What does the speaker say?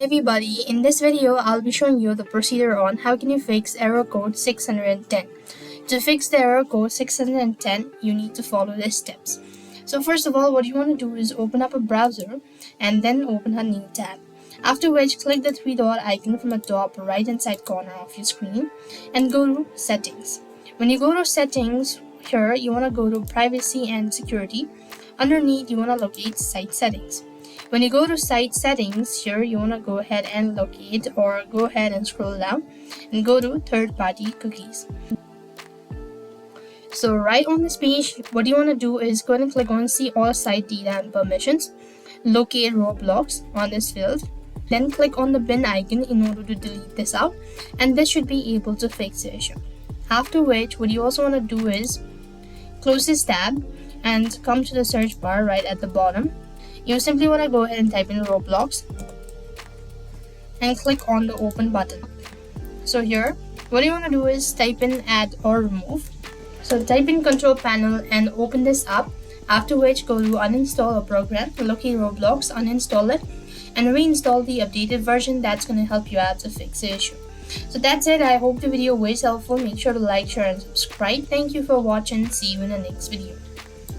Everybody, in this video I'll be showing you the procedure on how can you fix error code 610. To fix the error code 610, you need to follow these steps. So first of all, what you want to do is open up a browser and then open a new tab. After which, click the three dot icon from the top right hand side corner of your screen and go to settings. When you go to settings, here you want to go to privacy and security. Underneath, you want to locate site settings. When you go to site settings, here you want to go ahead and locate or go ahead and scroll down and go to third-party cookies. So right on this page, what you want to do is go ahead and click on see all site data and permissions, locate Roblox on this field, then click on the bin icon in order to delete this out, and this should be able to fix the issue. After which, what you also want to do is close this tab and come to the search bar right at the bottom. You simply want to go ahead and type in Roblox and click on the open button. So here, what you want to do is type in add or remove. So type in control panel and open this up, after which go to uninstall a program, locate Roblox, uninstall it, and reinstall the updated version. That's going to help you out to fix the issue. So that's it. I hope the video was helpful. Make sure to like, share, and subscribe. Thank you for watching. See you in the next video.